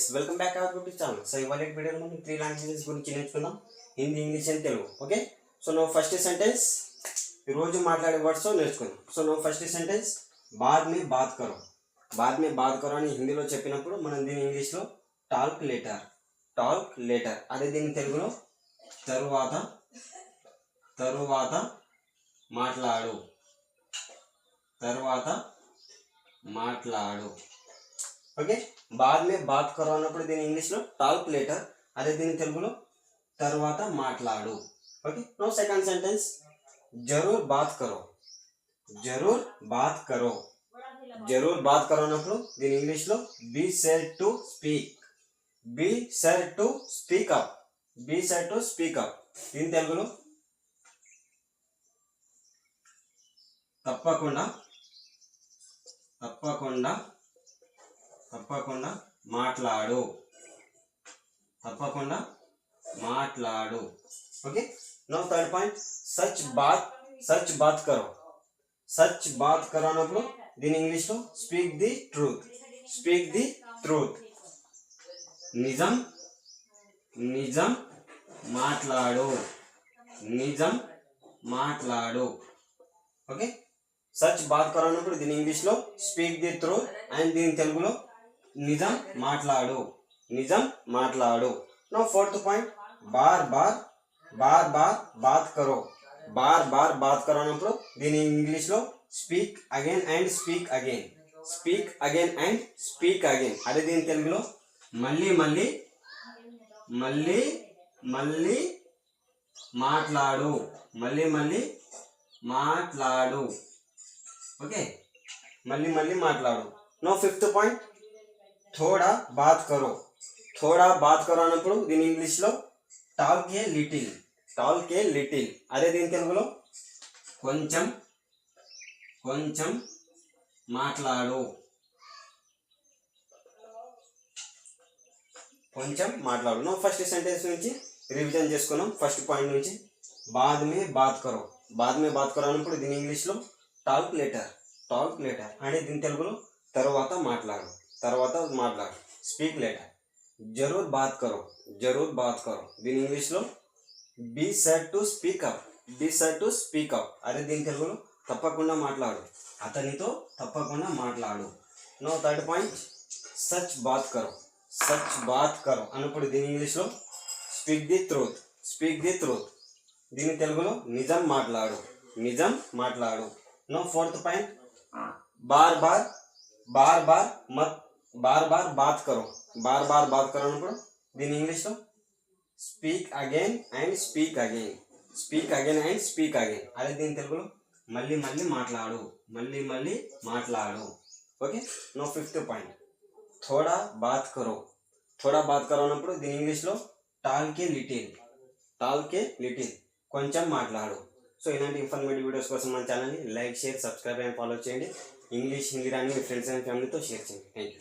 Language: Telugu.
Guys welcome back our YouTube channel. So ఇవాళ వీడియోలో మనం 3 లాంగ్వేజెస్ గురించి నేర్చుకుందాం. Hindi, English and Telugu. Okay, so now first sentence ఈరోజు మాట్లాడే వర్డ్స్ నేర్చుకుందాం. సో నో ఫస్ట్ సెంటెన్స్ బాద్ మే బాత్ కరో. బాద్ మే బాత్ కరో అని హిందీలో చెప్పినప్పుడు మనం దీని ఇంగ్లీష్లో టాక్ లేటర్, టాక్ లేటర్. అదే దీని తెలుగులో తరువాత, తరువాత మాట్లాడు, తరువాత మాట్లాడు. ఓకే, బాద్ మే బాత్ కరో అన్నప్పుడు దీని ఇంగ్లీష్లో టాక్ లేటర్, అదే దీని తెలుగులో తర్వాత మాట్లాడు. ఓకే, నో సెకండ్ సెంటెన్స్ జరూర్ బాత్ కరో. జరూర్ బాత్ కరో, జరూర్ బాత్ కరో అన్నప్పుడు దీని ఇంగ్లీష్లో be said to speak, be said to speak up, be said to speak up. దీని తెలుగులో తప్పకుండా, తప్పకుండా, తప్పకుండా మాట్లాడు, తప్పకుండా మాట్లాడు. ఓకే, నో థర్డ్ పాయింట్ సచ్ బాత్, సచ్ బాత్ కరో. సచ్ బాత్ కరో అన్నప్పుడు దీని ఇంగ్లీష్లో speak the truth, speak the truth. నిజం, నిజం మాట్లాడు, నిజం మాట్లాడు. ఓకే, సచ్ బాత్ కరో అన్నప్పుడు దీని ఇంగ్లీష్లో స్పీక్ ది ట్రూత్ అండ్ దీని తెలుగులో నిజం మాట్లాడు, నిజం మాట్లాడు. నో ఫోర్త్ పాయింట్ బార్ బార్, బార్ బార్ బాత్ కరో. బార్ బార్ బాత్ కరో అన్నప్పుడు దీని ఇంగ్లీష్లో speak again and speak again, speak again and speak again. అదే దీని తెలుగులో మళ్ళీ మళ్ళీ, మళ్ళీ మళ్ళీ మాట్లాడు, మళ్ళీ మళ్ళీ మాట్లాడు. ఓకే, మళ్ళీ మళ్ళీ మాట్లాడు. నో ఫిఫ్త్ పాయింట్ థోడా బాత్ కరో. థోడా బాత్ కరో అన్నప్పుడు దీని ఇంగ్లీష్లో talk a little, talk a little. అదే దీని తెలుగులో కొంచెం, కొంచెం మాట్లాడు, కొంచెం మాట్లాడు. నో ఫస్ట్ సెంటెన్స్ నుంచి రివిజన్ చేసుకున్నాం. ఫస్ట్ పాయింట్ నుంచి బాద్ మే బాత్ కరో. బాద్ మే బాత్ కరో అన్నప్పుడు దీని ఇంగ్లీష్లో టాక్ లేటర్, టాక్ లేటర్. అంటే దీని తెలుగులో తర్వాత మాట్లాడు, తర్వాత మాట్లాడు, స్పీక్ లేటర్. జరూర్ బాత్ కరో, జరూర్ బాత్ కరో. దీని ఇంగ్లీష్లో be said to speak up, be said to speak up. అదే దీని తెలుగులో తప్పకుండా మాట్లాడు, అతనితో తప్పకుండా మాట్లాడు. నో థర్డ్ పాయింట్ సచ్ బాత్ కరో. సచ్ బాత్ కరో అన్నప్పుడు దీని ఇంగ్లీష్లో speak the truth, speak the truth. దీని తెలుగులో నిజం మాట్లాడు, నిజం మాట్లాడు. నో ఫోర్త్ పాయింట్ బార్ బార్, బార్ బార్ మత్, బార్ బార్ బాత్ కరో. బార్ బార్ బాత్ కరో అన్నప్పుడు దీని ఇంగ్లీష్లో speak again and speak again, speak again and speak again. అదే దీని తెలుగులో మళ్ళీ మళ్ళీ మాట్లాడు, మళ్ళీ మళ్ళీ మాట్లాడు. ఓకే, నో ఫిఫ్త్ పాయింట్ థోడా బాత్ కరో. థోడా బాత్ కరో అన్నప్పుడు దీని ఇంగ్లీష్లో టాల్కే లిటిల్, టాల్కే లిటిల్. కొంచెం మాట్లాడు. సో ఇలాంటి ఇన్ఫర్మేటివ్ వీడియోస్ కోసం మన ఛానల్ని like, share, subscribe and follow చేయండి. ఇంగ్లీష్, హిందీ రాని మీ ఫ్రెండ్స్ అండ్ ఫ్యామిలీతో షేర్ చేయండి. Thank you.